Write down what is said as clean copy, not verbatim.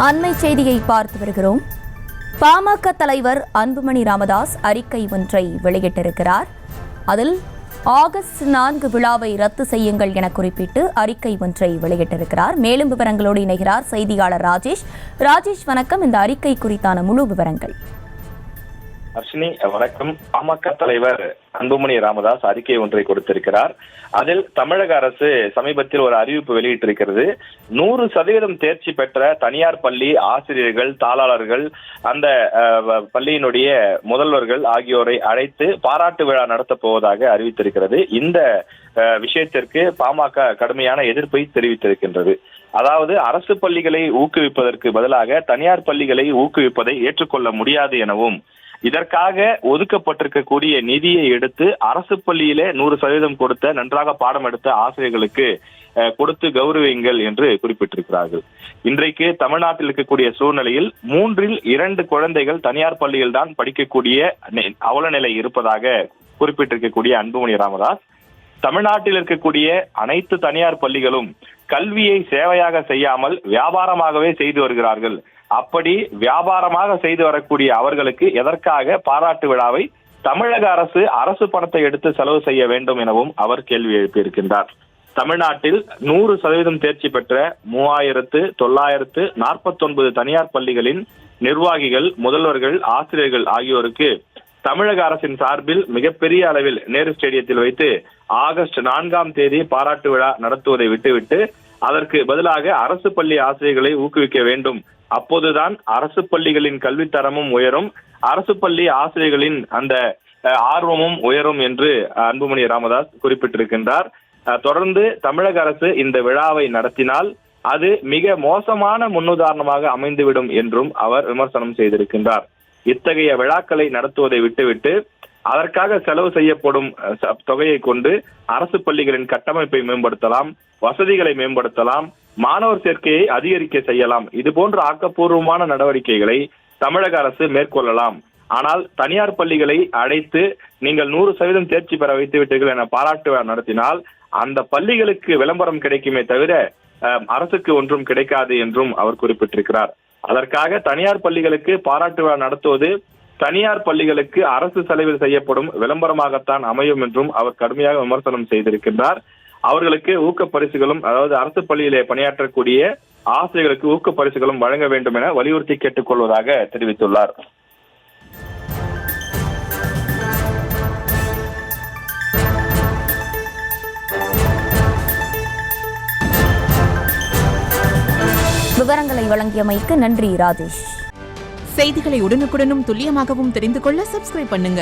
அண்மை செய்தியை பார்த்து வருகிறோம். பாமக தலைவர் அன்புமணி ராமதாஸ் அறிக்கை ஒன்றை வெளியிட்டிருக்கிறார். அதில் ஆகஸ்ட் 4 விழாவை ரத்து செய்யுங்கள் என குறிப்பிட்டு அறிக்கை ஒன்றை வெளியிட்டிருக்கிறார். மேலும் விவரங்களோடு இணைகிறார் செய்தியாளர் ராஜேஷ். வணக்கம். இந்த அறிக்கை குறித்தான முழு விவரங்கள். அர்ஷினி வணக்கம். பாமக தலைவர் அன்புமணி ராமதாஸ் அறிக்கை ஒன்றை கொடுத்திருக்கிறார். அதில் தமிழக அரசு சமீபத்தில் ஒரு அறிவிப்பு வெளியிட்டிருக்கிறது. 100% தேர்ச்சி பெற்ற தனியார் பள்ளி ஆசிரியர்கள், தாளாளர்கள், அந்த பள்ளியினுடைய முதல்வர்கள் ஆகியோரை அழைத்து பாராட்டு விழா நடத்தப் போவதாக அறிவித்திருக்கிறது. இந்த விஷயத்திற்கு பாமக கடுமையான எதிர்ப்பை தெரிவித்திருக்கின்றது. அதாவது அரசு பள்ளிகளை ஊக்குவிப்பதற்கு பதிலாக தனியார் பள்ளிகளை ஊக்குவிப்பதை ஏற்றுக்கொள்ள முடியாது எனவும், இதற்காக ஒதுக்கப்பட்டிருக்கக்கூடிய நிதியை எடுத்து அரசு பள்ளியிலே 100% கொடுத்த நன்றாக பாடம் எடுத்த ஆசிரியர்களுக்கு கொடுத்து கௌரவியுங்கள் என்று குறிப்பிட்டிருக்கிறார்கள். இன்றைக்கு தமிழ்நாட்டில் இருக்கக்கூடிய சூழ்நிலையில் 3 இல் 2 குழந்தைகள் தனியார் பள்ளியில் தான் படிக்கக்கூடிய அவலநிலை இருப்பதாக குறிப்பிட்டிருக்கக்கூடிய அன்புமணி ராமதாஸ், தமிழ்நாட்டில் இருக்கக்கூடிய அனைத்து தனியார் பள்ளிகளும் கல்வியை சேவையாக செய்யாமல் வியாபாரமாகவே செய்து வருகிறார்கள். அப்படி வியாபாரமாக செய்து வரக்கூடிய அவர்களுக்கு எதற்காக பாராட்டு விழாவை தமிழக அரசு பணத்தை எடுத்து செலவு செய்ய வேண்டும் எனவும் அவர் கேள்வி எழுப்பியிருக்கின்றார். தமிழ்நாட்டில் 100% தேர்ச்சி பெற்ற 3949 தனியார் பள்ளிகளின் நிர்வாகிகள், முதல்வர்கள், ஆசிரியர்கள் ஆகியோருக்கு தமிழக அரசின் சார்பில் மிகப்பெரிய அளவில் நேரு ஸ்டேடியத்தில் வைத்து ஆகஸ்ட் 4 பாராட்டு விழா நடத்துவதை விட்டுவிட்டு அதற்கு பதிலாக அரசு பள்ளி ஆசிரியர்களை ஊக்குவிக்க வேண்டும். அப்போதுதான் அரசு பள்ளிகளின் கல்வித்தரமும் உயரும், அரசு பள்ளி ஆசிரியர்களின் அந்த ஆர்வமும் உயரும் என்று அன்புமணி ராமதாஸ் குறிப்பிட்டிருக்கின்றார். தொடர்ந்து தமிழக அரசு இந்த விழாவை நடத்தினால் அது மிக மோசமான முன்னுதாரணமாக அமைந்துவிடும் என்றும் அவர் விமர்சனம் செய்திருக்கின்றார். இத்தகைய விழாக்களை நடத்துவதை விட்டுவிட்டு அதற்காக செலவு செய்யப்படும் தொகையை கொண்டு அரசு பள்ளிகளின் கட்டமைப்பை மேம்படுத்தலாம், வசதிகளை மேம்படுத்தலாம், மாணவர் சேர்க்கையை அதிகரிக்க செய்யலாம். இது போன்ற ஆக்கப்பூர்வமான நடவடிக்கைகளை தமிழக அரசு மேற்கொள்ளலாம். ஆனால் தனியார் பள்ளிகளை அழைத்து நீங்கள் 100% தேர்ச்சி பெற வைத்து விட்டீர்கள் என பாராட்டு விழா நடத்தினால் அந்த பள்ளிகளுக்கு விளம்பரம் கிடைக்குமே தவிர அரசுக்கு ஒன்றும் கிடைக்காது என்றும் அவர் குறிப்பிட்டிருக்கிறார். அதற்காக தனியார் பள்ளிகளுக்கு பாராட்டு விழா நடத்துவது தனியார் பள்ளிகளுக்கு அரசு செலவில் செய்யப்படும் விளம்பரமாகத்தான் அமையும் என்றும் அவர் கடுமையாக விமர்சனம் செய்திருக்கின்றார். அவர்களுக்கு ஊக்கப்பரிசுகளும், அதாவது அரசு பள்ளியிலே பணியாற்றக்கூடிய ஆசிரியர்களுக்கு ஊக்கப்பரிசுகளும் வழங்க வேண்டும் என வலியுறுத்தி கேட்டுக் கொள்வதாக தெரிவித்துள்ளார். விவரங்களை வழங்கியமைக்கு நன்றி ராஜேஷ். செய்திகளை உடனுக்குடனும் துல்லியமாகவும் தெரிந்து கொள்ள சப்ஸ்கிரைப் பண்ணுங்க.